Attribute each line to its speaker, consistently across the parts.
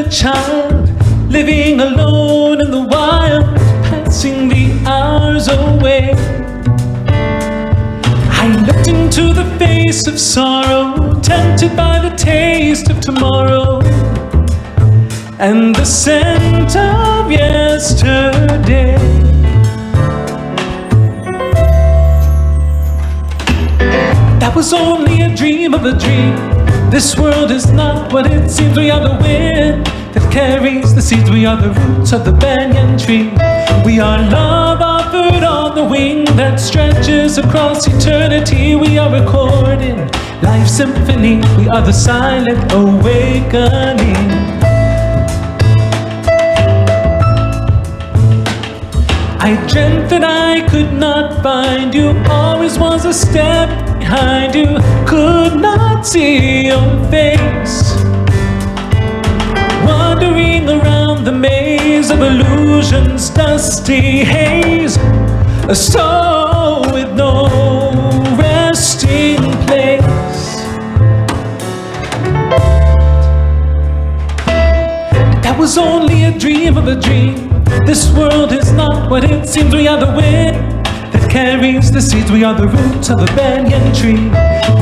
Speaker 1: child, living alone in the wild, passing the hours away. I looked into the face of sorrow, tempted by the taste of tomorrow and the scent of yesterday. That was only a dream of a dream. This world is not what it seems. We are the wind that carries the seeds. We are the roots of the banyan tree. We are love offered on the wing that stretches across eternity. We are recording life's symphony. We are the silent awakening. I dreamt that I could not find you, always was a step behind you, could not see your face. Wandering around the maze of illusions, dusty haze, a soul with no resting place. That was only a dream of a dream. This world is not what it seems. We are the wind that carries the seeds. We are the roots of the banyan tree.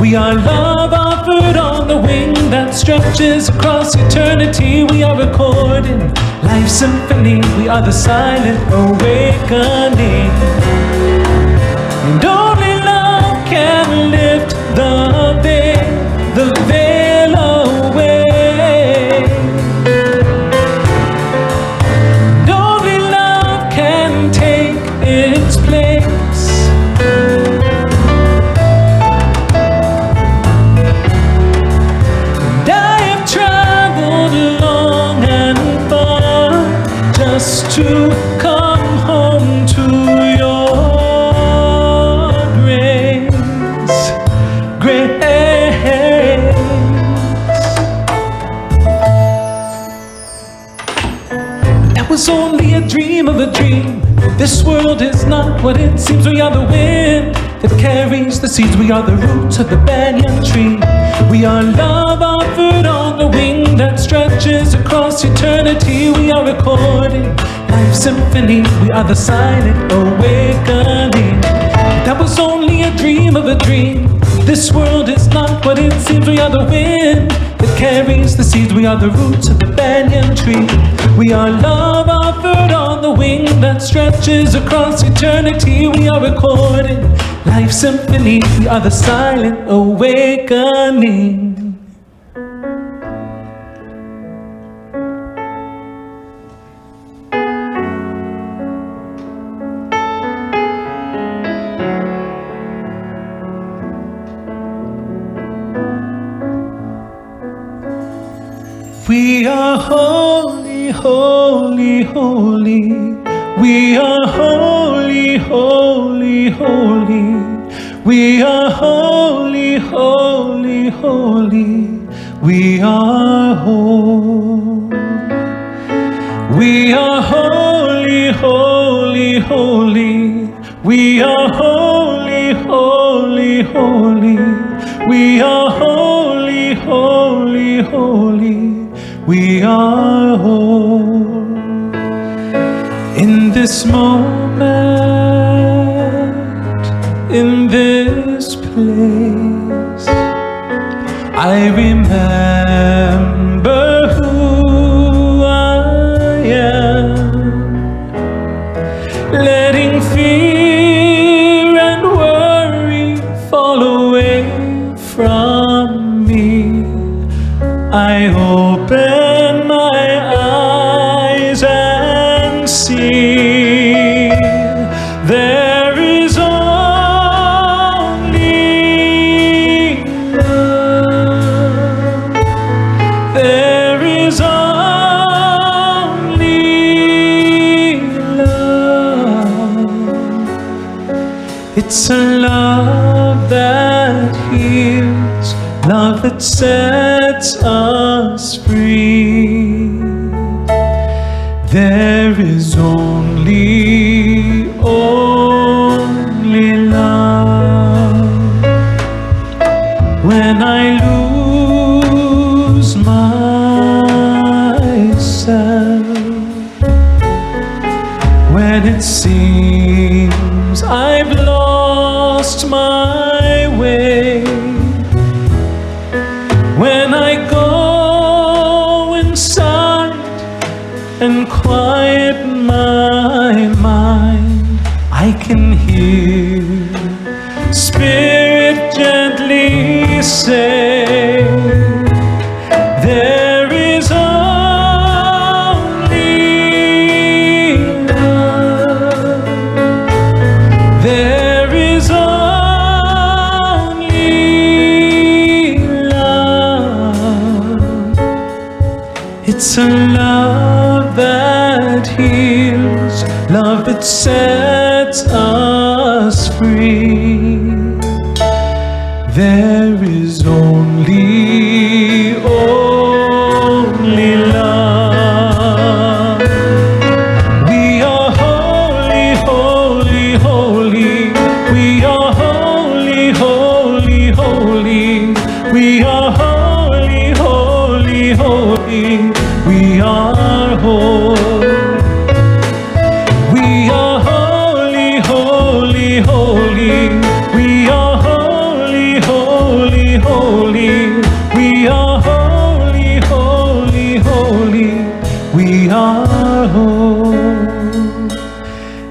Speaker 1: We are love offered on the wing that stretches across eternity. We are recording life's symphony. We are the silent awakening. And only love can lift the veil away. Its place. And I have traveled long and far just to come home to your grace. That was only a dream of a dream. This world is not what it seems. We are the wind that carries the seeds. We are the roots of the banyan tree. We are love offered on the wing that stretches across eternity. We are recording life's symphony. We are the silent awakening. That was only a dream of a dream. This world is not what it seems. We are the wind that carries the seeds. We are the roots of the banyan tree. We are love offered on the wing that stretches across eternity. We are recording life's symphony. We are the silent awakening. We are holy, holy, holy. We are holy, holy, holy. We are holy, holy, holy. We are whole. We are holy, holy, holy. We are holy, holy, holy. We are holy, holy, holy. We are whole. In this moment, in this place, I remember who I am, letting fear and worry fall away from me. I open my eyes and see there is only love. There is only love. It's a love that heals, love that sets us free. There is only love. When I lose myself, when it seems I've lost my way, when I go inside and quiet my mind, I can hear Spirit gently say, there is only love. There is only love. It's a love that heals, love that sets us free. There is only love. We are holy, holy, holy. We are holy, holy, holy. We are holy, holy, holy. We are whole. We are holy, holy, holy. We are holy, holy, holy. We are holy, holy, holy. We are whole.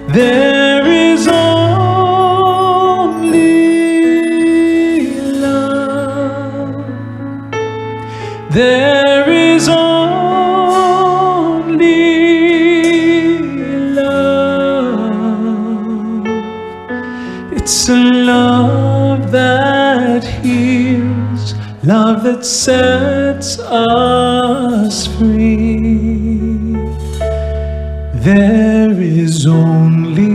Speaker 1: There is only love. There is only love. It's a love that heals, love that sets us free. There is only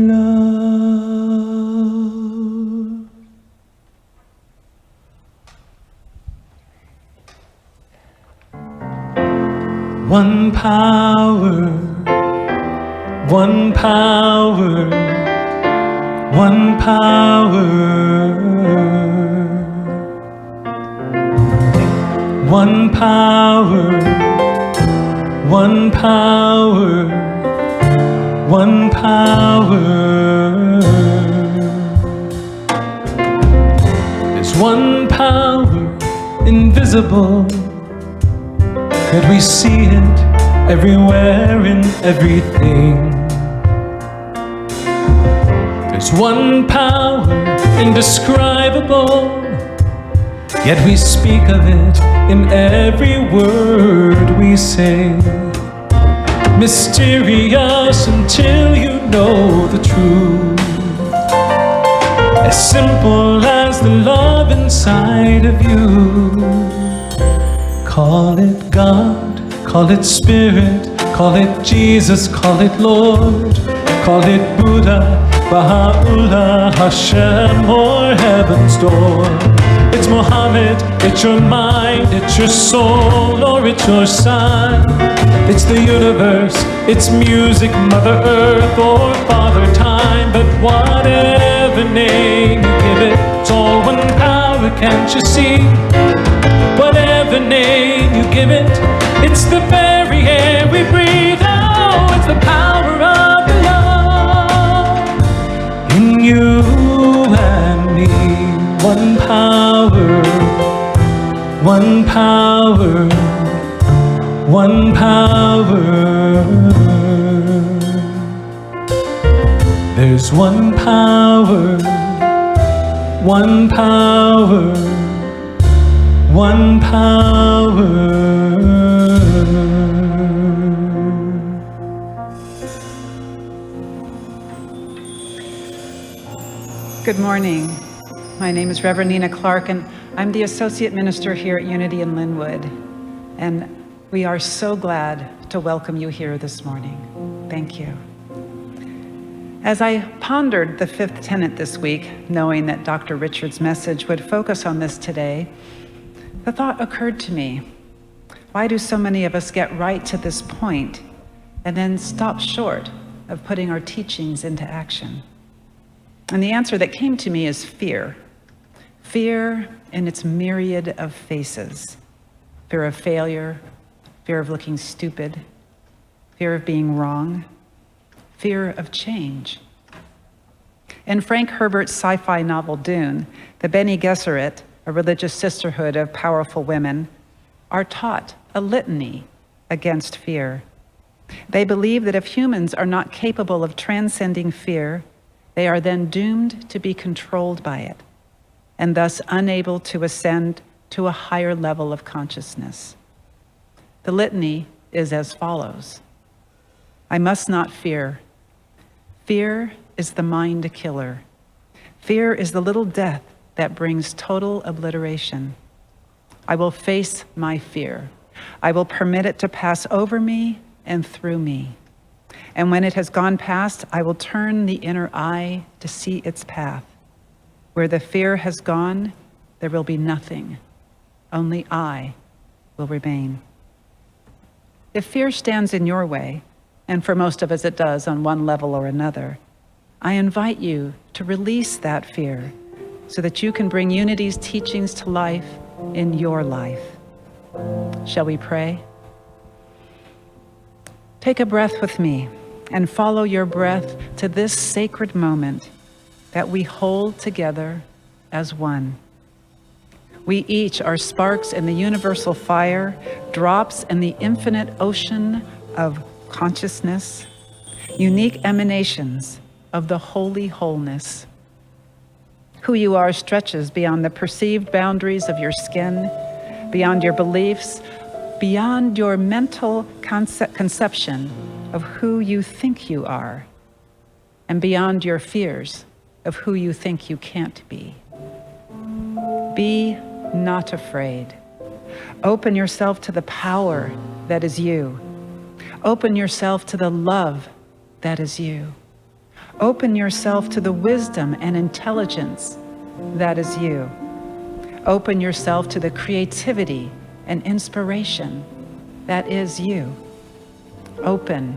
Speaker 1: love. One power, one power, one power. One power, one power, one power. There's one power invisible, yet we see it everywhere in everything. There's one power indescribable, yet we speak of it in every word we say. Mysterious until you know the truth, as simple as the love inside inside of you. Call it God, call it Spirit, call it Jesus, call it Lord, call it Buddha, Baha'u'llah, Hashem, or Heaven's Door. It's Muhammad, it's your mind, it's your soul, or it's your sign. It's the universe, it's music, Mother Earth, or Father Time. But whatever name you give it, it's all one power, can't you see? Whatever name you give it, it's the very air we breathe. Oh, it's the power of the love in you and me. One power, one power, one power. There's one power, one power, one power.
Speaker 2: Good morning. My name is Reverend Nina Clark, and I'm the Associate Minister here at Unity in Lynnwood. And we are so glad to welcome you here this morning. Thank you. As I pondered the fifth tenet this week, knowing that Dr. Richard's message would focus on this today, the thought occurred to me, why do so many of us get right to this point and then stop short of putting our teachings into action? And the answer that came to me is fear. Fear in its myriad of faces. Fear of failure, fear of looking stupid, fear of being wrong, fear of change. In Frank Herbert's sci-fi novel Dune, the Bene Gesserit, a religious sisterhood of powerful women, are taught a litany against fear. They believe that if humans are not capable of transcending fear, they are then doomed to be controlled by it, and thus unable to ascend to a higher level of consciousness. The litany is as follows. I must not fear. Fear is the mind killer. Fear is the little death that brings total obliteration. I will face my fear. I will permit it to pass over me and through me. And when it has gone past, I will turn the inner eye to see its path. Where the fear has gone, there will be nothing. Only I will remain. If fear stands in your way, and for most of us it does on one level or another, I invite you to release that fear so that you can bring Unity's teachings to life in your life. Shall we pray? Take a breath with me and follow your breath to this sacred moment that we hold together as one. We each are sparks in the universal fire, drops in the infinite ocean of consciousness, unique emanations of the holy wholeness. Who you are stretches beyond the perceived boundaries of your skin, beyond your beliefs, beyond your mental conception of who you think you are, and beyond your fears of who you think you can't be. Be not afraid. Open yourself to the power that is you. Open yourself to the love that is you. Open yourself to the wisdom and intelligence that is you. Open yourself to the creativity and inspiration that is you. Open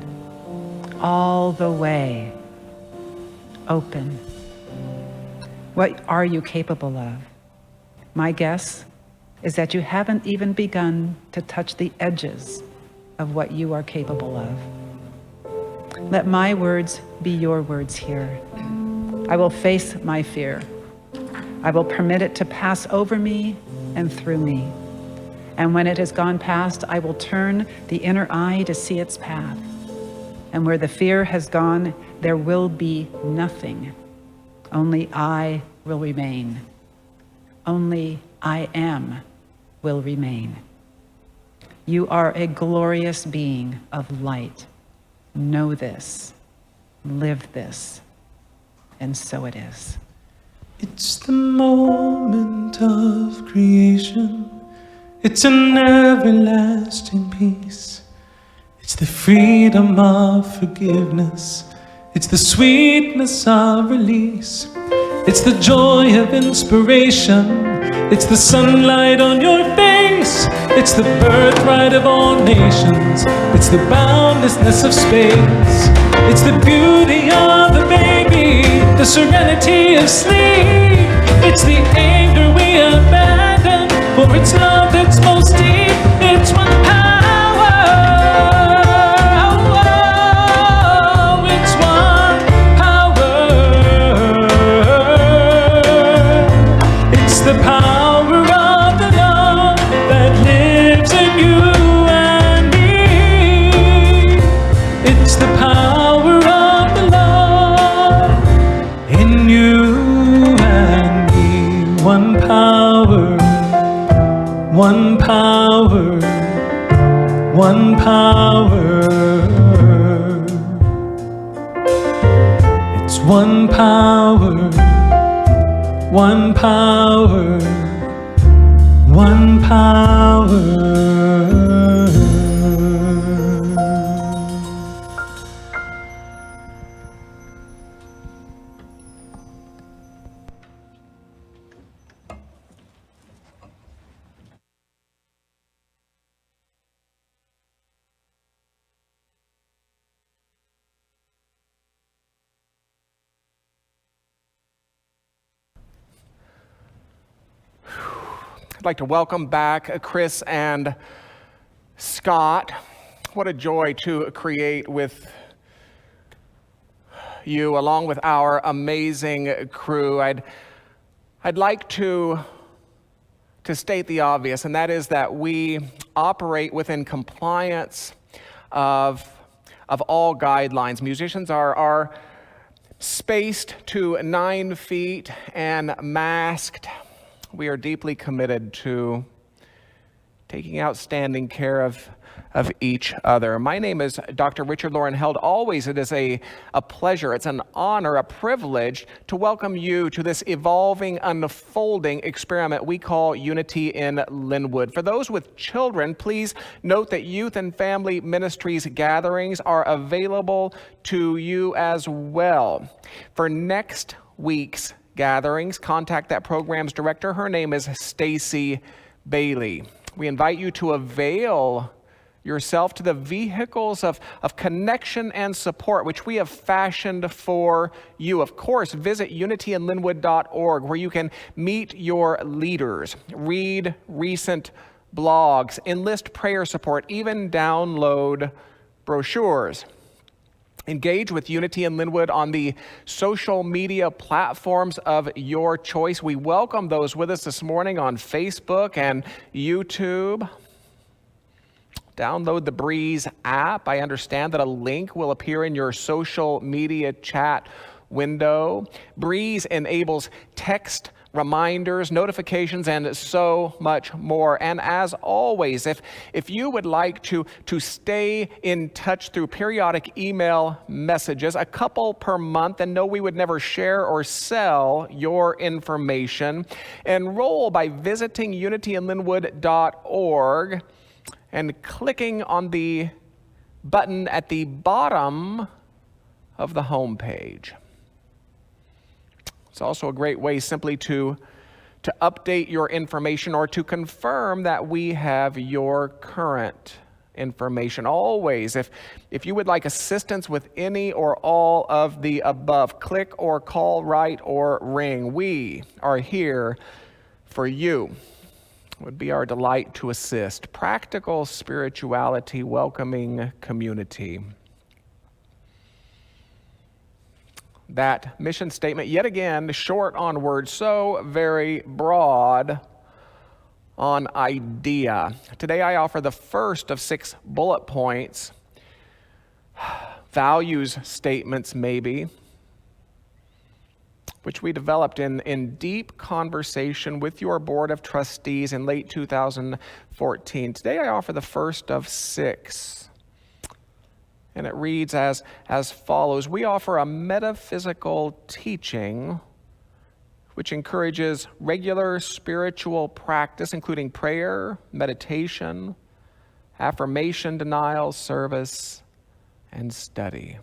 Speaker 2: all the way. Open. What are you capable of? My guess is that you haven't even begun to touch the edges of what you are capable of. Let my words be your words here. I will face my fear. I will permit it to pass over me and through me. And when it has gone past, I will turn the inner eye to see its path. And where the fear has gone, there will be nothing. Only I will remain. Only I am will remain. You are a glorious being of light. Know this, live this, and so it is.
Speaker 1: It's the moment of creation. It's an everlasting peace. It's the freedom of forgiveness. It's the sweetness of release. It's the joy of inspiration. It's the sunlight on your face. It's the birthright of all nations. It's the boundlessness of space. It's the beauty of the baby, the serenity of sleep. It's the anger we abandon for its love that's most deep. It's one power. It's one power. It's the power of the love that lives in you and me. It's the power of the love in you and me. One power. One power, one power. It's one power, one power, one power.
Speaker 3: I'd like to welcome back Chris and Scott. What a joy to create with you along with our amazing crew. I'd like to state the obvious, and that is that we operate within compliance of all guidelines. Musicians are spaced to 9 feet and masked. We are deeply committed to taking outstanding care of each other. My name is Dr. Richard Loren Held. Always it is a pleasure, it's an honor, a privilege to welcome you to this evolving, unfolding experiment we call Unity in Lynnwood. For those with children, please note that youth and family ministries gatherings are available to you as well. For next week's gatherings, contact that program's director. Her name is Stacy Bailey. We invite you to avail yourself to the vehicles of connection and support which we have fashioned for you. Of course, visit unityinlynnwood.org where you can meet your leaders, read recent blogs, enlist prayer support, even download brochures. Engage with Unity in Lynnwood on the social media platforms of your choice. We welcome those with us this morning on Facebook and YouTube. Download the Breeze app. I understand that a link will appear in your social media chat window. Breeze enables text reminders, notifications, and so much more. And as always, if you would like to stay in touch through periodic email messages, a couple per month, and no, we would never share or sell your information, enroll by visiting unityinlynnwood.org and clicking on the button at the bottom of the homepage. It's also a great way simply to update your information or to confirm that we have your current information. Always, if you would like assistance with any or all of the above, click or call, write or ring. We are here for you. It would be our delight to assist. Practical spirituality, welcoming community. That mission statement, yet again, short on words, so very broad on idea. Today I offer the first of 6 bullet points, values statements maybe, which we developed in deep conversation with your board of trustees in late 2014. Today I offer the first of 6. And it reads as follows. We offer a metaphysical teaching which encourages regular spiritual practice, including prayer, meditation, affirmation, denial, service, and study.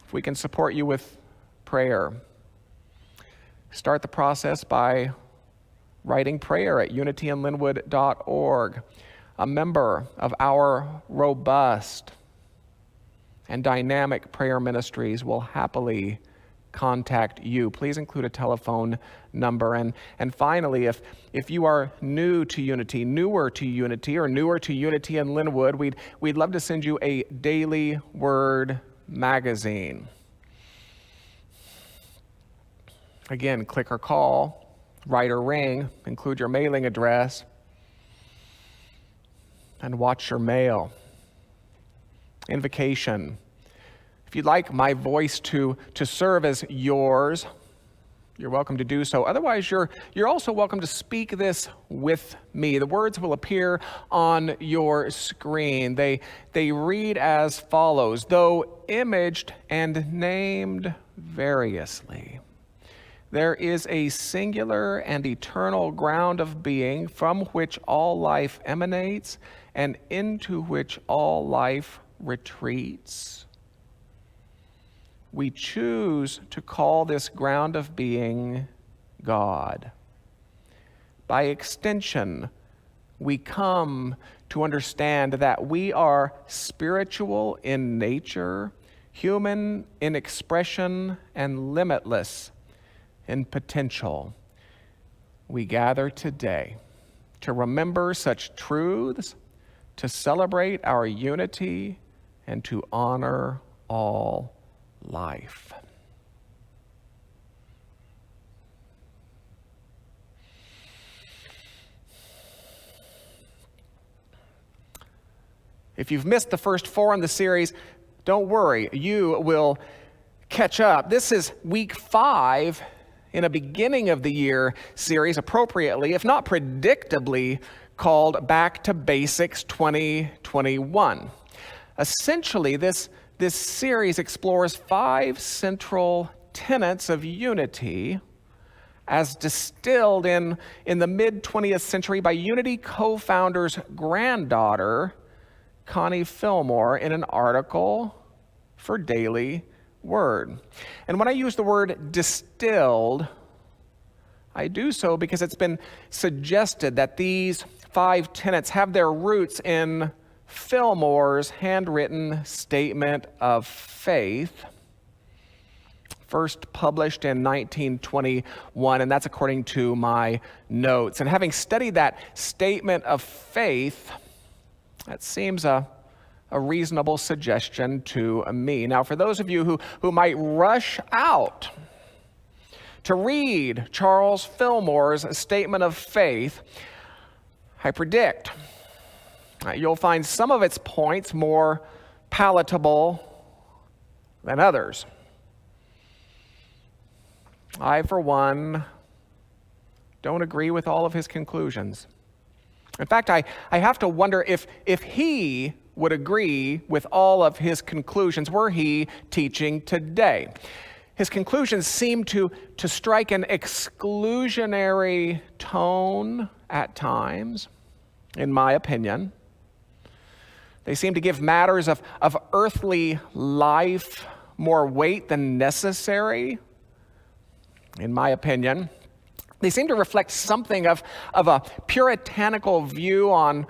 Speaker 3: If we can support you with prayer, start the process by writing prayer at unityinlynnwood.org. A member of our robust and dynamic prayer ministries will happily contact you. Please include a telephone number. And finally, if you are new to Unity, newer to Unity, or newer to Unity in Lynnwood, we'd love to send you a daily word magazine. Again, click or call, write or ring, include your mailing address, and watch your mail. Invocation. If you'd like my voice to serve as yours, you're welcome to do so. Otherwise, you're also welcome to speak this with me. The words will appear on your screen. They read as follows: though imaged and named variously, there is a singular and eternal ground of being from which all life emanates and into which all life retreats. We choose to call this ground of being God. By extension, we come to understand that we are spiritual in nature, human in expression, and limitless in potential. We gather today to remember such truths, to celebrate our unity, and to honor all life. If you've missed the first 4 in the series, don't worry, you will catch up. This is week 5 in a beginning of the year series, appropriately, if not predictably, called Back to Basics 2021. Essentially, this series explores 5 central tenets of unity as distilled in the mid-20th century by Unity co-founder's granddaughter, Connie Fillmore, in an article for Daily Word. And when I use the word distilled, I do so because it's been suggested that these 5 tenets have their roots in Fillmore's handwritten statement of faith, first published in 1921, and that's according to my notes. And having studied that statement of faith, that seems a reasonable suggestion to me. Now, for those of you who might rush out to read Charles Fillmore's statement of faith, I predict you'll find some of its points more palatable than others. I, for one, don't agree with all of his conclusions. In fact, I have to wonder if he would agree with all of his conclusions were he teaching today. His conclusions seem to strike an exclusionary tone at times, in my opinion. They seem to give matters of earthly life more weight than necessary, in my opinion. They seem to reflect something of a puritanical view on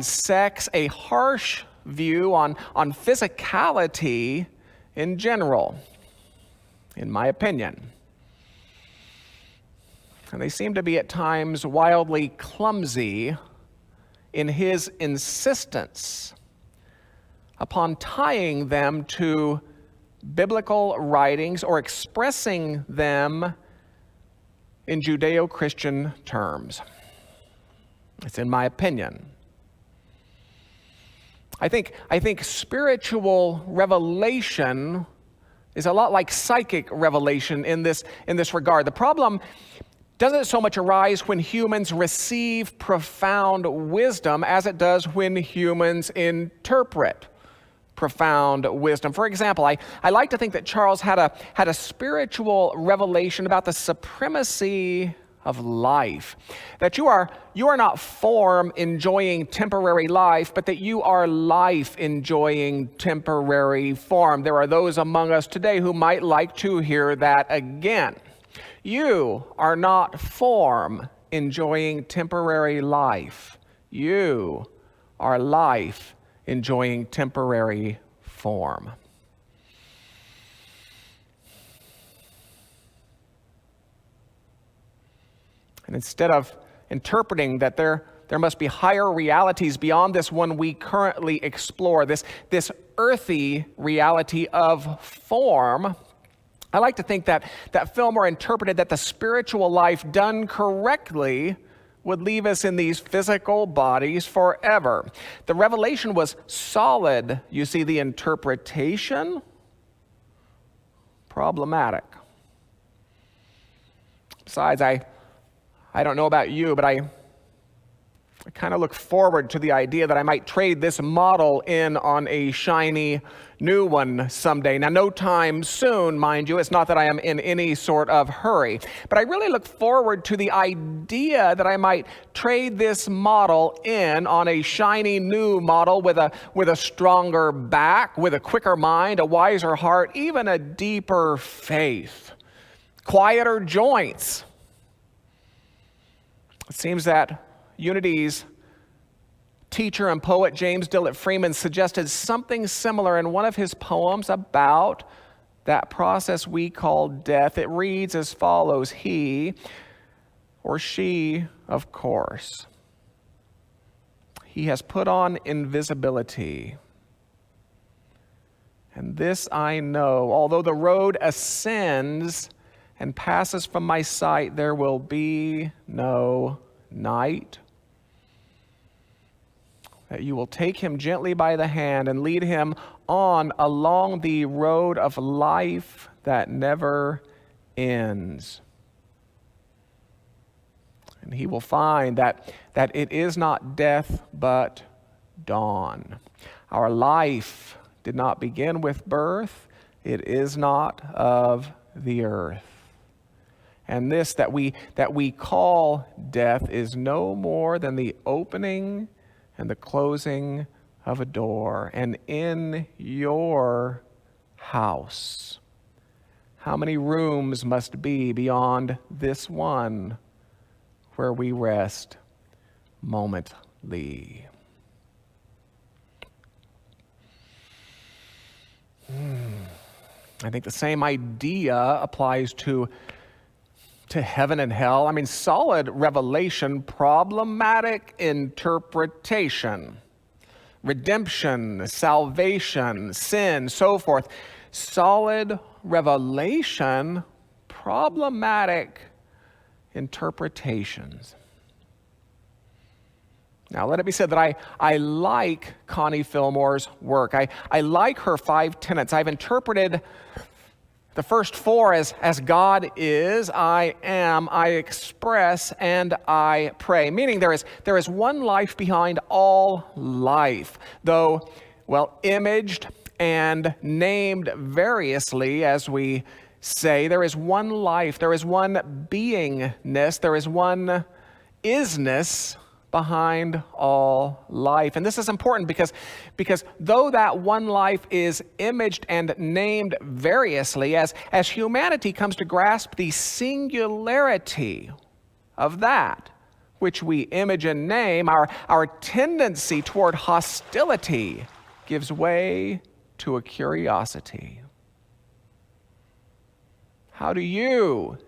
Speaker 3: sex, a harsh view on physicality in general, in my opinion. And they seem to be at times wildly clumsy in his insistence upon tying them to biblical writings or expressing them in Judeo-Christian terms. It's in my opinion. I think spiritual revelation is a lot like psychic revelation in this regard. The problem doesn't so much arise when humans receive profound wisdom as it does when humans interpret profound wisdom. For example, I like to think that Charles had a spiritual revelation about the supremacy of life. That you are not form enjoying temporary life, but that you are life enjoying temporary form. There are those among us today who might like to hear that again. You are not form enjoying temporary life. You are life enjoying temporary form. And instead of interpreting that there must be higher realities beyond this one we currently explore, this earthy reality of form, I like to think that Fillmore interpreted that the spiritual life done correctly would leave us in these physical bodies forever. The revelation was solid. You see, the interpretation, problematic. Besides, I don't know about you, but I kind of look forward to the idea that I might trade this model in on a shiny new one someday. Now, no time soon, mind you. It's not that I am in any sort of hurry. But I really look forward to the idea that I might trade this model in on a shiny new model with a stronger back, with a quicker mind, a wiser heart, even a deeper faith, quieter joints. It seems that Unity's teacher and poet James Dillett Freeman suggested something similar in one of his poems about that process we call death. It reads as follows: he, or she, of course, he has put on invisibility. And this I know, although the road ascends and passes from my sight, there will be no night. That you will take him gently by the hand and lead him on along the road of life that never ends. And he will find that it is not death but dawn. Our life did not begin with birth. It is not of the earth. And this that we call death is no more than the opening and the closing of a door. And in your house, how many rooms must be beyond this one where we rest momently? I think the same idea applies to heaven and hell. I mean, solid revelation, problematic interpretation. Redemption, salvation, sin, so forth. Solid revelation, problematic interpretations. Now, let it be said that I like Connie Fillmore's work. I like her 5 tenets. I've interpreted the first 4 as God is, I am, I express, and I pray. Meaning there is one life behind all life, though, well, imaged and named variously, as we say. There is one life, there is one beingness, there is one isness behind all life. And this is important because though that one life is imaged and named variously, as humanity comes to grasp the singularity of that which we image and name, our tendency toward hostility gives way to a curiosity. How do you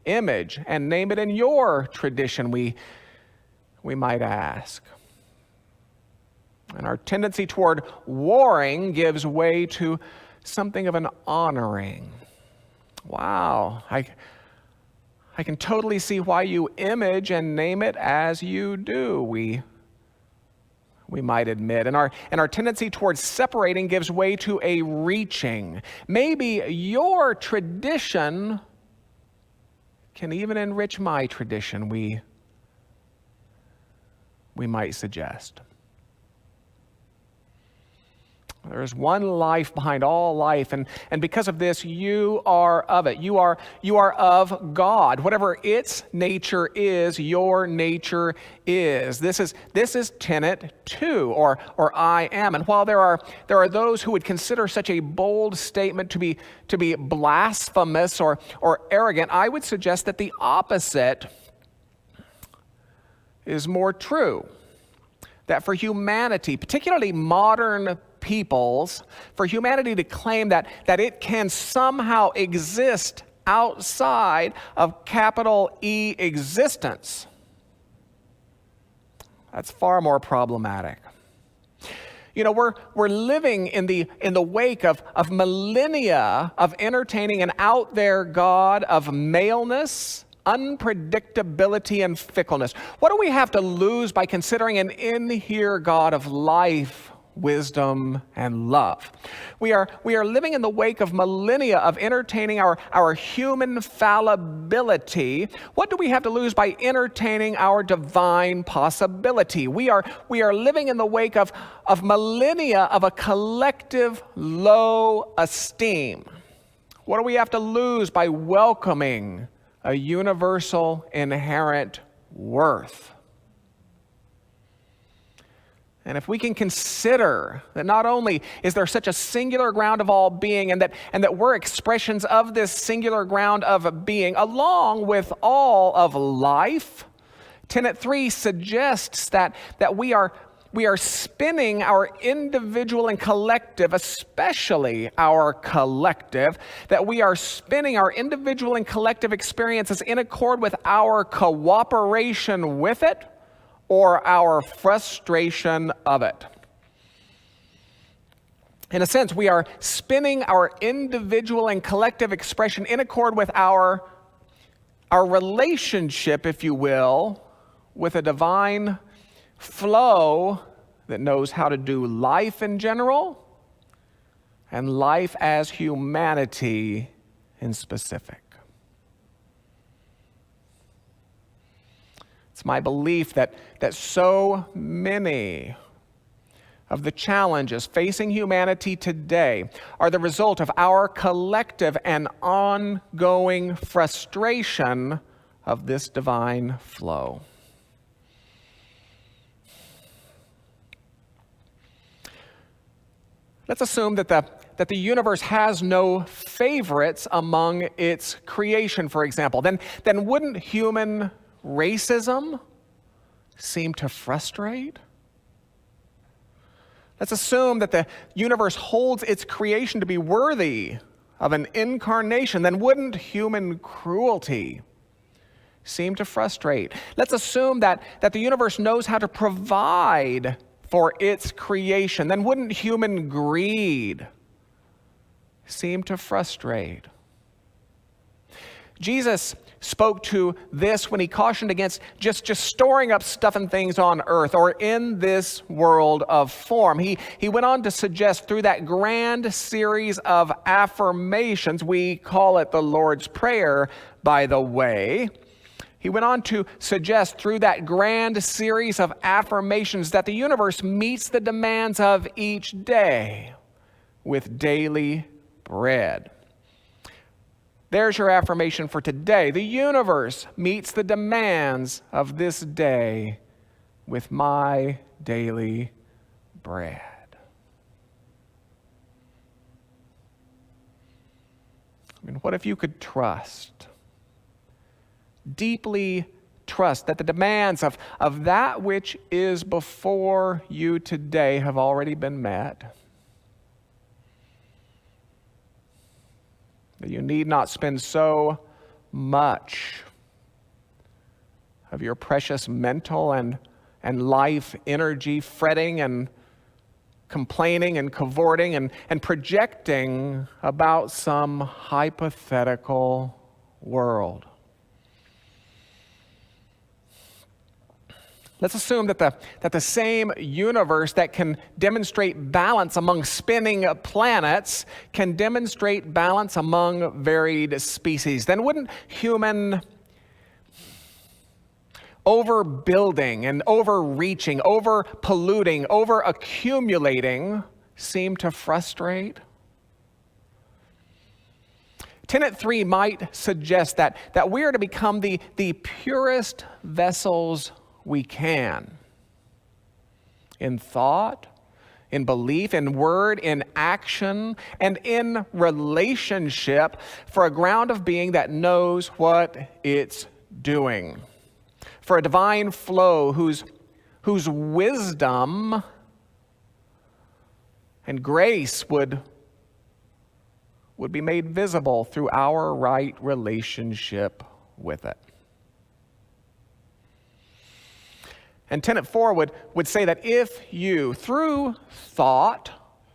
Speaker 3: image and name it in your tradition, we might ask? And our tendency toward warring gives way to something of an honoring. Wow, I can totally see why you image and name it as you do, we might admit. And our tendency towards separating gives way to a reaching. Maybe your tradition can even enrich my tradition, we might suggest. There is one life behind all life, and because of this, you are of it. You are of God. Whatever its nature is, your nature is. This is tenet 2, or I am. And while there are those who would consider such a bold statement to be blasphemous or arrogant, I would suggest that the opposite is more true. That for humanity, particularly modern peoples, for humanity to claim that it can somehow exist outside of capital E existence, that's far more problematic. You know, we're living in the wake of millennia of entertaining an out there God of maleness, unpredictability, and fickleness. What do we have to lose by considering an in here God of life, wisdom, and love? We are living in the wake of millennia of entertaining our human fallibility. What do we have to lose by entertaining our divine possibility? We are living in the wake of millennia of a collective low esteem. What do we have to lose by welcoming a universal inherent worth? And if we can consider that not only is there such a singular ground of all being, and that we're expressions of this singular ground of being, along with all of life, tenet 3 suggests that we are spinning our individual and collective, especially our collective, that we are spinning our individual and collective experiences in accord with our cooperation with it or our frustration of it. In a sense, we are spinning our individual and collective expression in accord with our relationship, if you will, with a divine flow that knows how to do life in general and life as humanity in specific. It's my belief that so many of the challenges facing humanity today are the result of our collective and ongoing frustration of this divine flow. Let's assume that the universe has no favorites among its creation, for example. Then wouldn't human racism seem to frustrate? Let's assume that the universe holds its creation to be worthy of an incarnation. Then wouldn't human cruelty seem to frustrate? Let's assume that the universe knows how to provide for its creation. Then wouldn't human greed seem to frustrate? Jesus spoke to this when he cautioned against just storing up stuff and things on earth or in this world of form. He went on to suggest through that grand series of affirmations, we call it the Lord's Prayer, by the way. He went on to suggest through that grand series of affirmations that the universe meets the demands of each day with daily bread. There's your affirmation for today. The universe meets the demands of this day with my daily bread. I mean, what if you could trust, deeply trust, that the demands of that which is before you today have already been met? That you need not spend so much of your precious mental and life energy fretting and complaining and cavorting and projecting about some hypothetical world. Let's assume that the same universe that can demonstrate balance among spinning planets can demonstrate balance among varied species. Then wouldn't human overbuilding and overreaching, over-polluting, over-accumulating seem to frustrate? Tenet 3 might suggest that we are to become the purest vessels we can in thought, in belief, in word, in action, and in relationship for a ground of being that knows what it's doing. For a divine flow whose wisdom and grace would be made visible through our right relationship with it. And Tenet 4 would say that if you, through thought,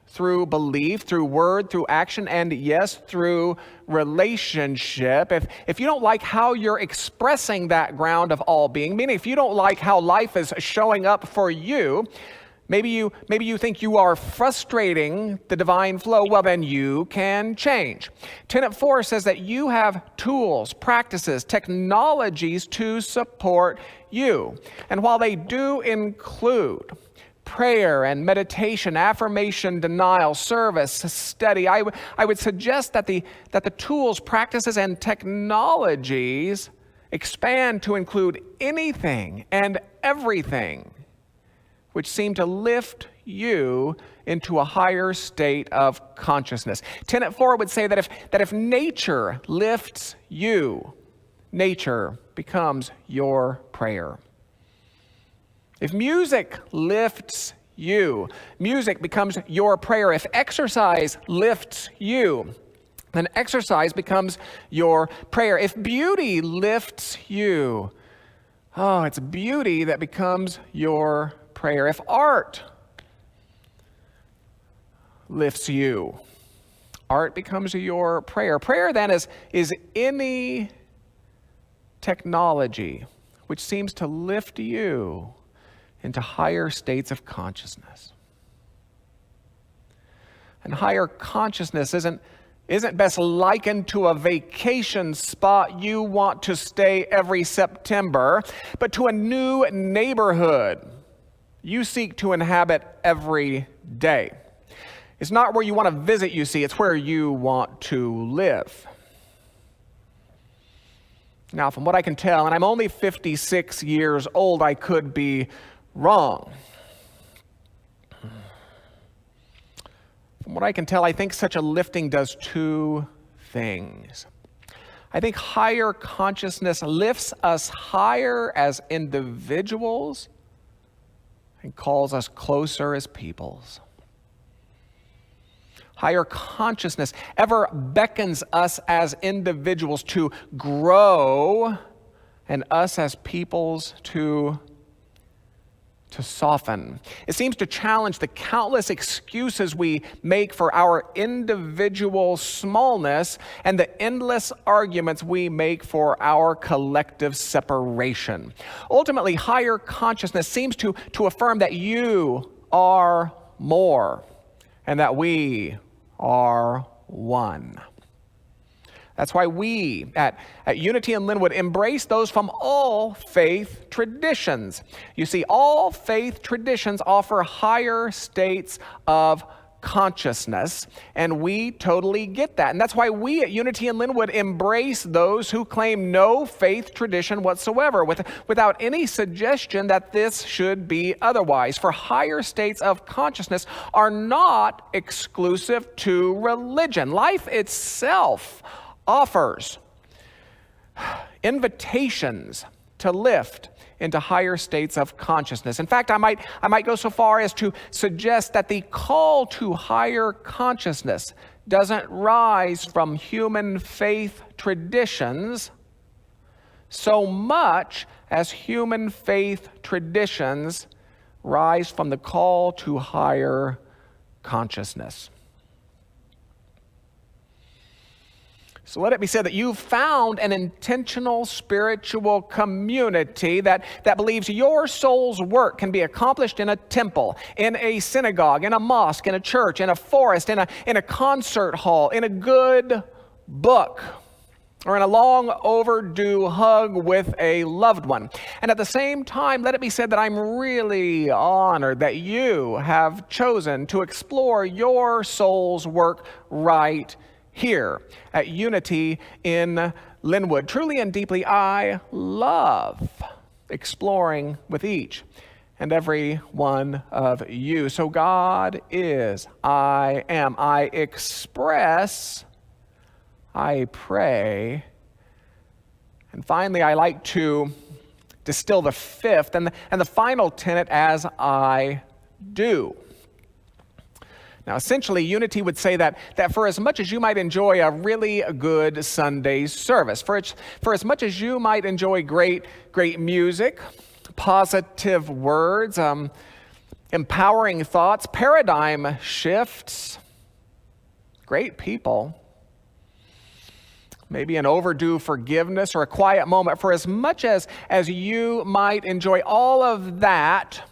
Speaker 3: through belief, through word, through action, and yes, through relationship, if you don't like how you're expressing that ground of all being, meaning if you don't like how life is showing up for you, maybe you think you are frustrating the divine flow, well then you can change. Tenet 4 says that you have tools, practices, technologies to support you. And while they do include prayer and meditation, affirmation, denial, service, study, I would suggest that the tools, practices, and technologies expand to include anything and everything which seem to lift you into a higher state of consciousness. Tenet 4 would say that if nature lifts you, nature becomes your prayer. If music lifts you, music becomes your prayer. If exercise lifts you, then exercise becomes your prayer. If beauty lifts you, oh, it's beauty that becomes your prayer. If art lifts you, art becomes your prayer. Prayer then is any technology which seems to lift you into higher states of consciousness. And higher consciousness isn't best likened to a vacation spot you want to stay every September, but to a new neighborhood you seek to inhabit every day. It's not where you want to visit, you see, it's where you want to live. Now, from what I can tell, and I'm only 56 years old, I could be wrong. From what I can tell, I think such a lifting does two things. I think higher consciousness lifts us higher as individuals and calls us closer as peoples. Higher consciousness ever beckons us as individuals to grow and us as peoples to soften. It seems to challenge the countless excuses we make for our individual smallness and the endless arguments we make for our collective separation. Ultimately, higher consciousness seems to affirm that you are more and that we are one. That's why we at Unity in Lynnwood embrace those from all faith traditions. You see, all faith traditions offer higher states of consciousness, and we totally get that. And that's why we at Unity in Lynnwood embrace those who claim no faith tradition whatsoever, without any suggestion that this should be otherwise. For higher states of consciousness are not exclusive to religion. Life itself offers invitations to lift into higher states of consciousness. In fact, I might go so far as to suggest that the call to higher consciousness doesn't rise from human faith traditions so much as human faith traditions rise from the call to higher consciousness. So let it be said that you've found an intentional spiritual community that believes your soul's work can be accomplished in a temple, in a synagogue, in a mosque, in a church, in a forest, in a concert hall, in a good book. or in a long overdue hug with a loved one. And at the same time, let it be said that I'm really honored that you have chosen to explore your soul's work right here at Unity in Lynnwood. Truly and deeply, I love exploring with each and every one of you. So God is, I am, I express, I pray. And finally, I like to distill the fifth and the final tenet as I do. Now, essentially, Unity would say that for as much as you might enjoy a really good Sunday service, for as much as you might enjoy great music, positive words, empowering thoughts, paradigm shifts, great people, maybe an overdue forgiveness or a quiet moment, for as much as you might enjoy all of that,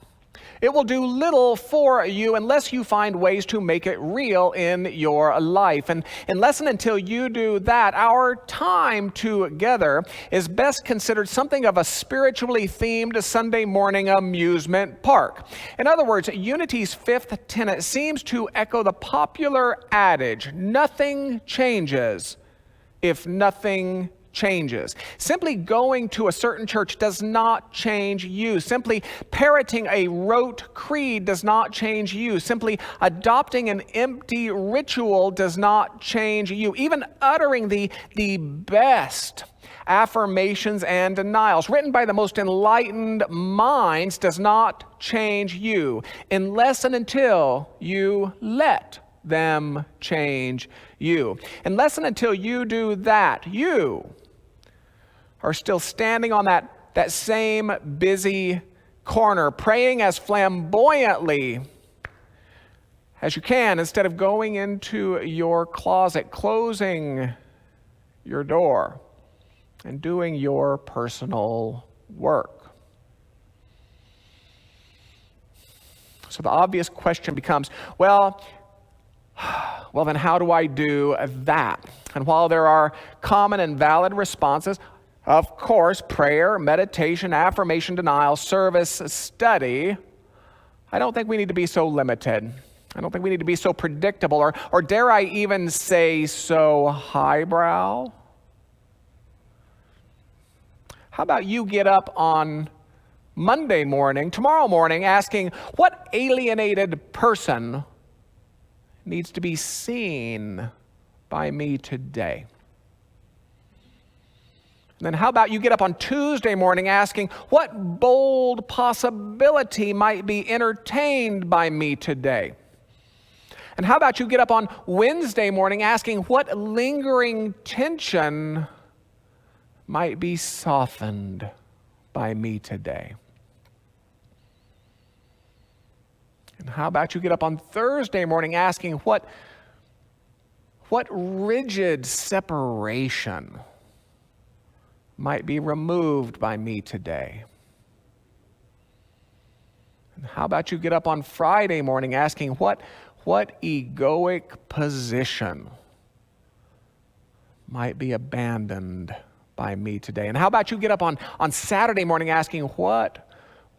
Speaker 3: it will do little for you unless you find ways to make it real in your life. And unless and until you do that, our time together is best considered something of a spiritually themed Sunday morning amusement park. In other words, Unity's fifth tenet seems to echo the popular adage, nothing changes if nothing changes. Simply going to a certain church does not change you. Simply parroting a rote creed does not change you. Simply adopting an empty ritual does not change you. Even uttering the best affirmations and denials written by the most enlightened minds does not change you unless and until you let them change you. Unless and until you do that, you are still standing on that same busy corner, praying as flamboyantly as you can instead of going into your closet, closing your door, and doing your personal work. So the obvious question becomes, well, then how do I do that? And while there are common and valid responses, of course, prayer, meditation, affirmation, denial, service, study, I don't think we need to be so limited. I don't think we need to be so predictable, or dare I even say so highbrow. How about you get up on Monday morning, tomorrow morning, asking, what alienated person needs to be seen by me today? And then how about you get up on Tuesday morning asking, what bold possibility might be entertained by me today? And how about you get up on Wednesday morning asking, what lingering tension might be softened by me today? And how about you get up on Thursday morning asking, what rigid separation might be removed by me today? And how about you get up on Friday morning asking, what egoic position might be abandoned by me today? And how about you get up on Saturday morning asking, what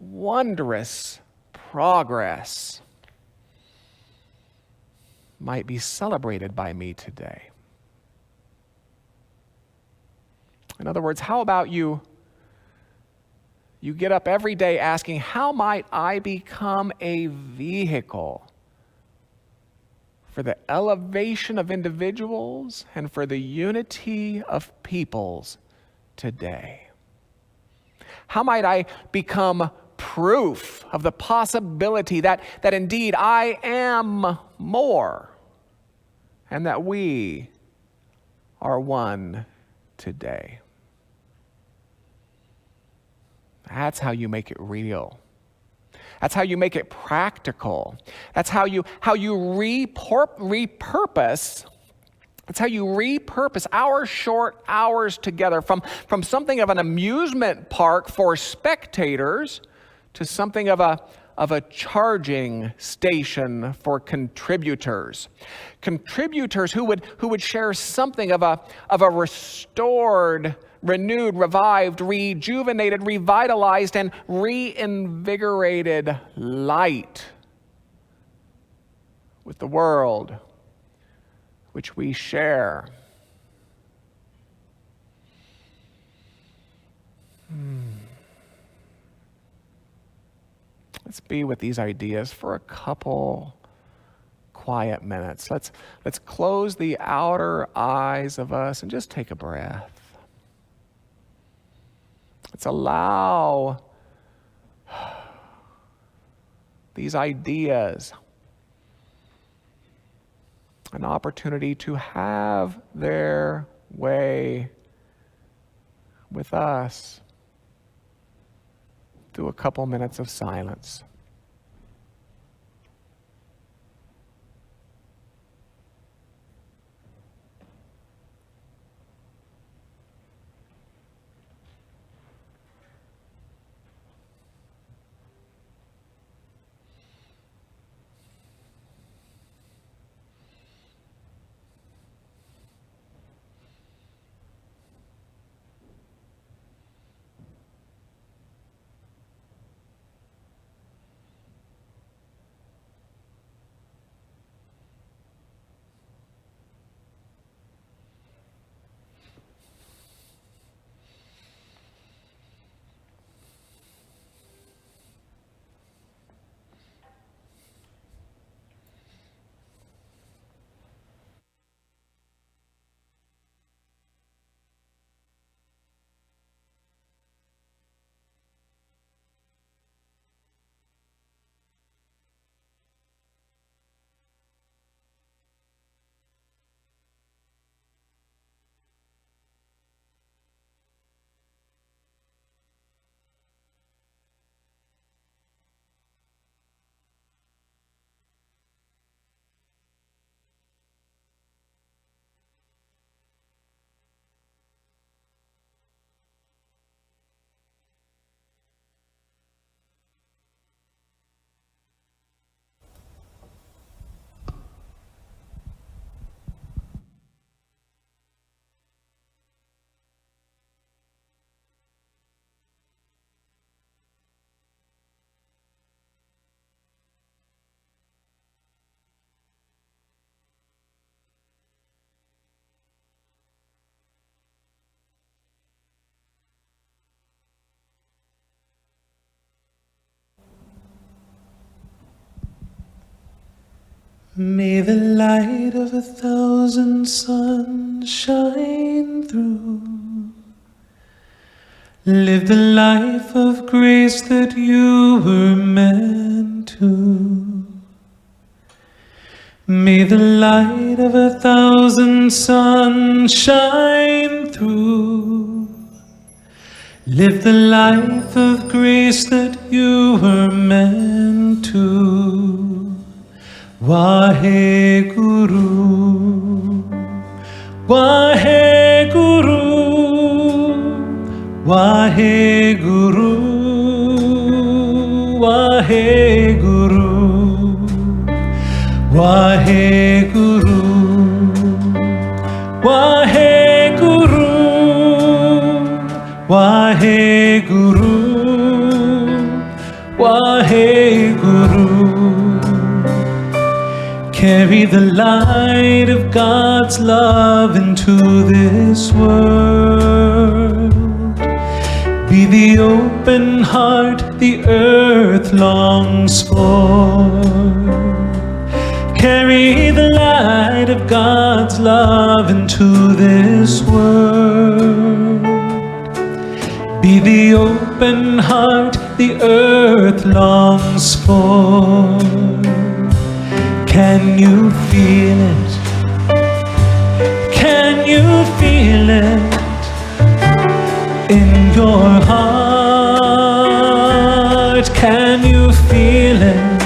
Speaker 3: wondrous progress might be celebrated by me today? In other words, how about you get up every day asking, how might I become a vehicle for the elevation of individuals and for the unity of peoples today? How might I become proof of the possibility that indeed I am more and that we are one today? That's how you make it real. That's how you make it practical. That's how you repurpose. That's how you repurpose our short hours together from something of an amusement park for spectators to something of a charging station for contributors. Contributors who would share something of a restored, renewed, revived, rejuvenated, revitalized, and reinvigorated light with the world which we share. Let's be with these ideas for a couple quiet minutes. Let's close the outer eyes of us and just take a breath. Let's allow these ideas an opportunity to have their way with us through a couple minutes of silence.
Speaker 1: May the light of 1,000 suns shine through. Live the life of grace that you were meant to. May the light of 1,000 suns shine through. Live the life of grace that you were meant to. Waheguru, Waheguru, Waheguru, Waheguru, Waheguru, Waheguru, Waheguru, Waheguru. Carry the light of God's love into this world. Be the open heart the earth longs for. Carry the light of God's love into this world. Be the open heart the earth longs for. Can you feel it? Can you feel it in your heart? Can you feel it?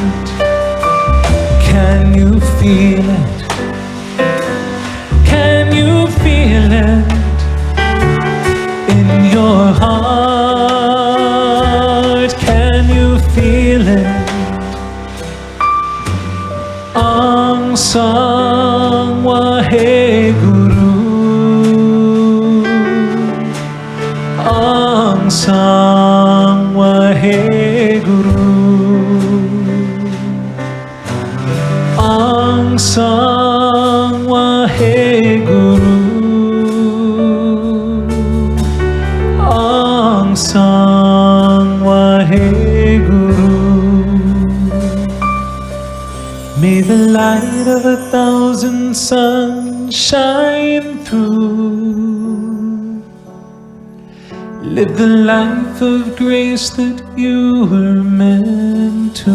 Speaker 1: Can you feel it? Can you feel it in your heart? Can you feel it? Sang Waheguru, Ang Sang Waheguru, Ang Sang Waheguru. May the light of 1,000 suns shine through. Live the life of grace that you were meant to.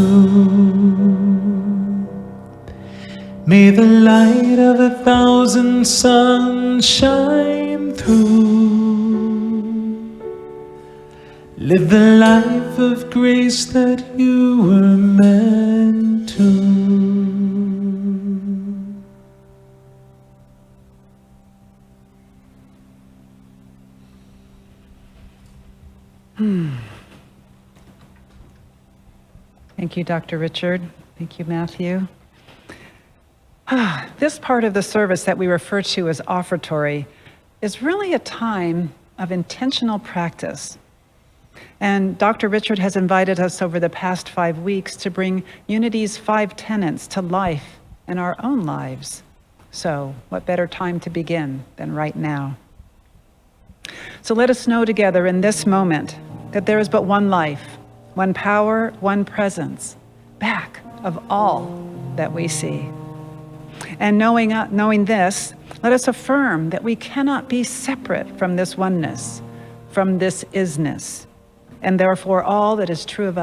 Speaker 1: May the light of 1,000 suns shine through. Live the life of grace that you were meant to.
Speaker 2: Thank you, Dr. Richard. Thank you, Matthew. This part of the service that we refer to as offertory is really a time of intentional practice. And Dr. Richard has invited us over the past 5 weeks to bring Unity's 5 tenets to life in our own lives. So what better time to begin than right now? So let us know together in this moment that there is but one life, one power, one presence, back of all that we see. And knowing this, let us affirm that we cannot be separate from this oneness, from this isness, and therefore all that is true of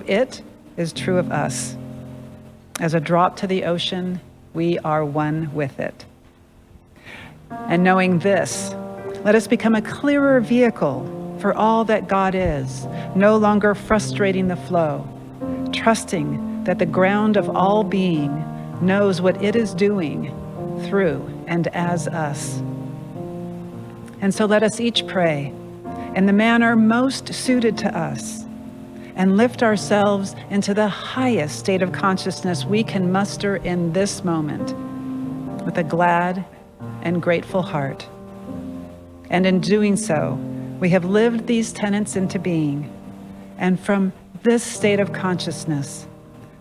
Speaker 2: it is true of us. As a drop to the ocean, we are one with it. And knowing this, let us become a clearer vehicle for all that God is, no longer frustrating the flow, trusting that the ground of all being knows what it is doing through and as us. And so let us each pray in the manner most suited to us and lift ourselves into the highest state of consciousness we can muster in this moment with a glad and grateful heart. And in doing so, we have lived these tenets into being. And from this state of consciousness,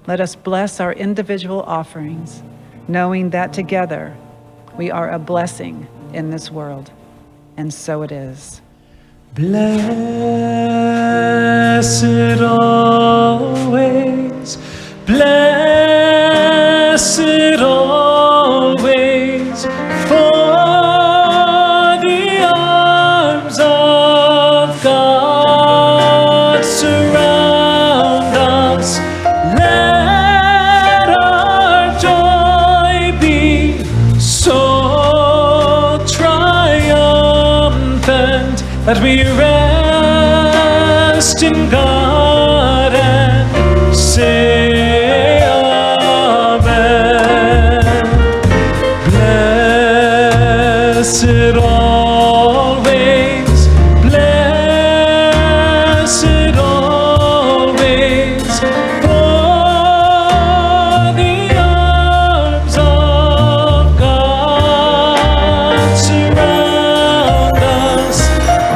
Speaker 2: let us bless our individual offerings, knowing that together we are a blessing in this world. And so it is.
Speaker 1: Blessed always, blessed always, for the arms of God surround us. Let our joy be so triumphant that we rest in God and say Amen. Blessed always, blessed always, for the arms of God surround us.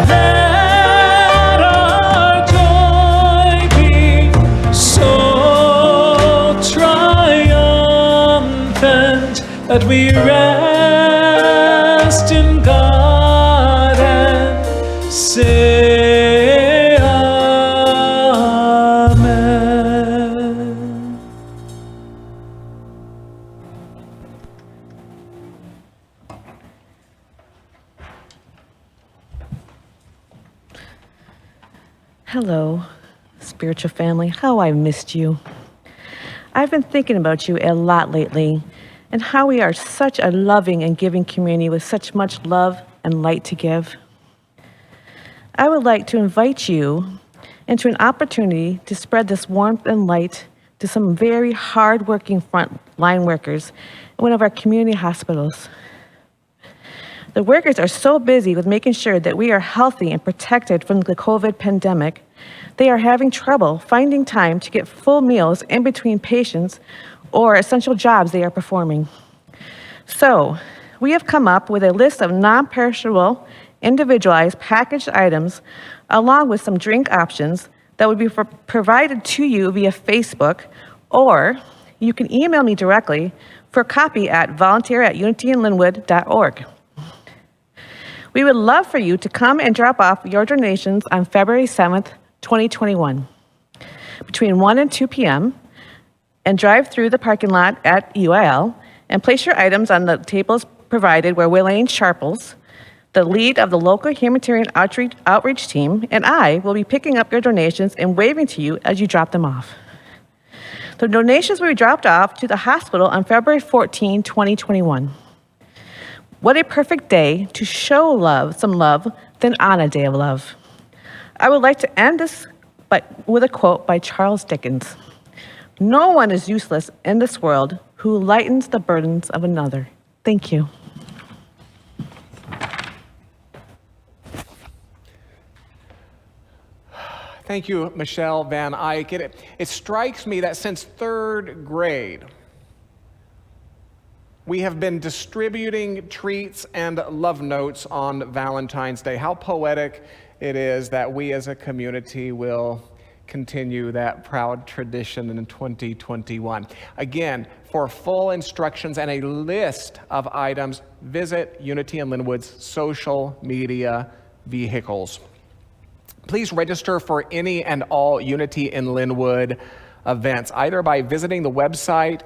Speaker 1: Let our joy be so triumphant that we rest in God and say Amen.
Speaker 4: Hello, spiritual family. How I've missed you. I've been thinking about you a lot lately and how we are such a loving and giving community with such much love and light to give. I would like to invite you into an opportunity to spread this warmth and light to some very hard-working frontline workers in one of our community hospitals. The workers are so busy with making sure that we are healthy and protected from the COVID pandemic, they are having trouble finding time to get full meals in between patients or essential jobs they are performing. So, we have come up with a list of non-perishable, individualized packaged items along with some drink options that would be provided to you via Facebook, or you can email me directly for a copy at volunteer@unityinlynnwood.org. We would love for you to come and drop off your donations on February 7th, 2021, between 1 and 2 p.m., and drive through the parking lot at UIL and place your items on the tables provided where Wayne Sharples, the lead of the local humanitarian outreach team, and I will be picking up your donations and waving to you as you drop them off. The donations will be dropped off to the hospital on February 14, 2021. What a perfect day to show some love than on a day of love. I would like to end this with a quote by Charles Dickens. No one is useless in this world who lightens the burdens of another. Thank you.
Speaker 3: Thank you, Michelle Van Eyck. It strikes me that since third grade, we have been distributing treats and love notes on Valentine's Day. How poetic it is that we as a community will continue that proud tradition in 2021. Again, for full instructions and a list of items, visit Unity in Lynnwood's social media vehicles. Please register for any and all Unity in Lynnwood events, either by visiting the website,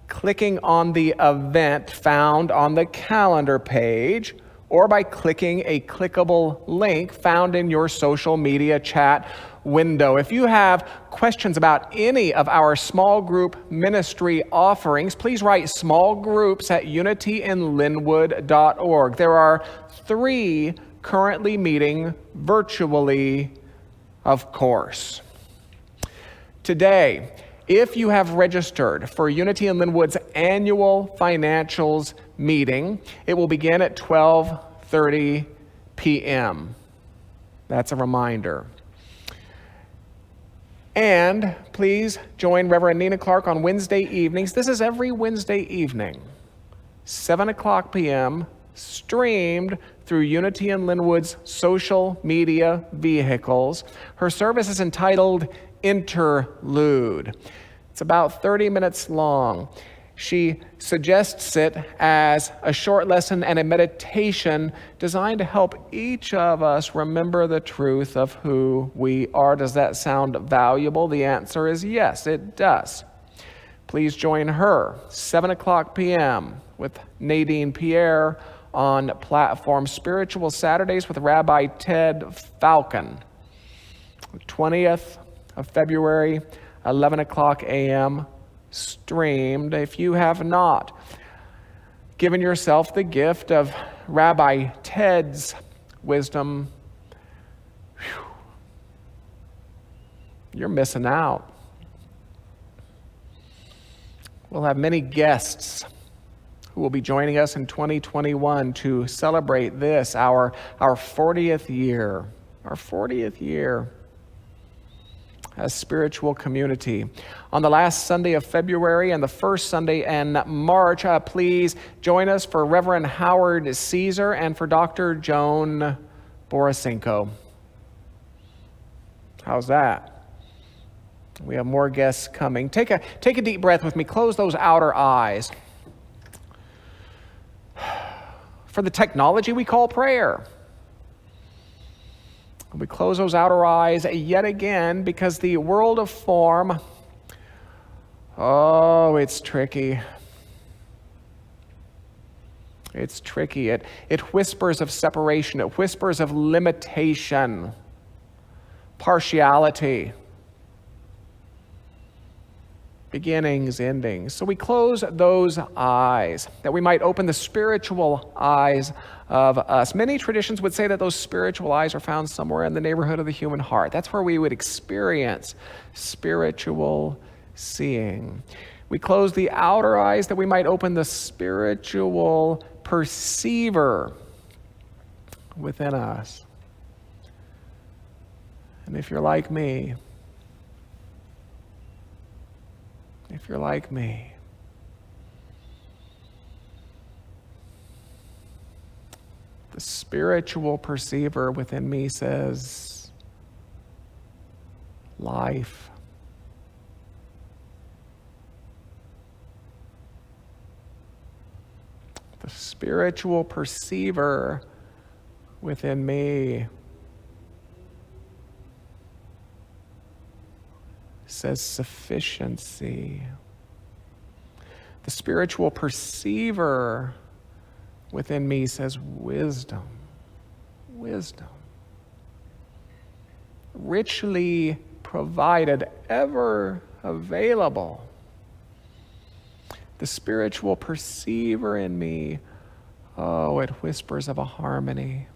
Speaker 3: clicking on the event found on the calendar page, or by clicking a clickable link found in your social media chat window. If you have questions about any of our small group ministry offerings, please write smallgroups@unityinlynnwood.org. There are 3 currently meeting virtually, of course. Today, if you have registered for Unity in Lynnwood's annual financials meeting, it will begin at 12:30 p.m. That's a reminder. And please join Reverend Nina Clark on Wednesday evenings. This is every Wednesday evening, 7 o'clock p.m., streamed through Unity in Lynnwood's social media vehicles. Her service is entitled Interlude. It's about 30 minutes long. She suggests it as a short lesson and a meditation designed to help each of us remember the truth of who we are. Does that sound valuable? The answer is yes, it does. Please join her, 7 o'clock p.m. with Nadine Pierre on platform Spiritual Saturdays with Rabbi Ted Falcon. 20th of February, 11 o'clock a.m., streamed. If you have not given yourself the gift of Rabbi Ted's wisdom, you're missing out. We'll have many guests who will be joining us in 2021 to celebrate this, our 40th year, as spiritual community. On the last Sunday of February and the first Sunday in March, please join us for Reverend Howard Caesar and for Dr. Joan Borisenko. How's that? We have more guests coming. Take a deep breath with me. Close those outer eyes. For the technology we call prayer. We close those outer eyes yet again because the world of form, it's tricky. It's tricky. It whispers of separation. It whispers of limitation, partiality, beginnings, endings. So we close those eyes that we might open the spiritual eyes of us. Many traditions would say that those spiritual eyes are found somewhere in the neighborhood of the human heart. That's where we would experience spiritual seeing. We close the outer eyes that we might open the spiritual perceiver within us. And if you're like me, the spiritual perceiver within me says, life. The spiritual perceiver within me says sufficiency. The spiritual perceiver within me says wisdom. Wisdom. Richly provided, ever available. The spiritual perceiver in me, oh, it whispers of a harmony.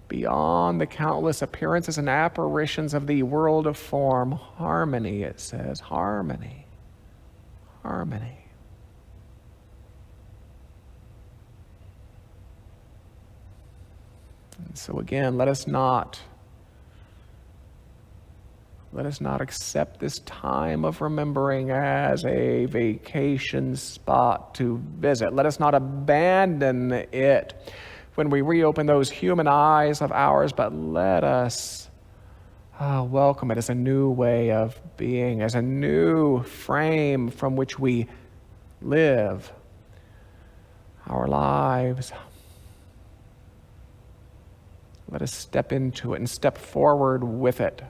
Speaker 3: Beyond the countless appearances and apparitions of the world of form, harmony, it says, harmony, harmony. And so again, let us not accept this time of remembering as a vacation spot to visit. Let us not abandon it when we reopen those human eyes of ours, but let us welcome it as a new way of being, as a new frame from which we live our lives. Let us step into it and step forward with it.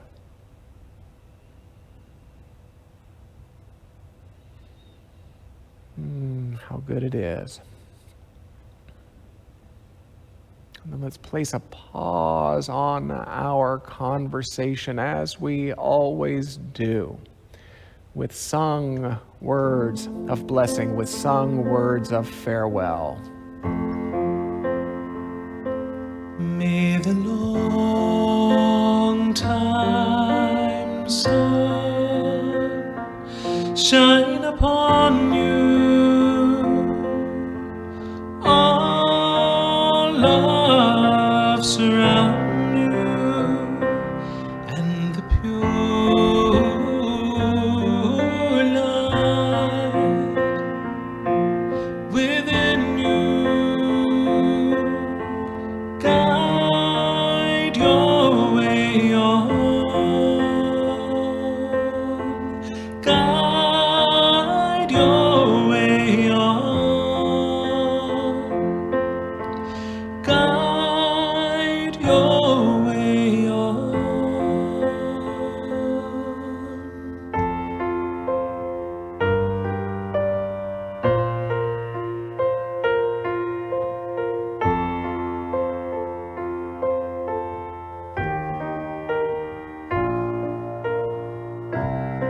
Speaker 3: How good it is. And then let's place a pause on our conversation, as we always do, with sung words of blessing, with sung words of farewell.
Speaker 1: May the long time sun shine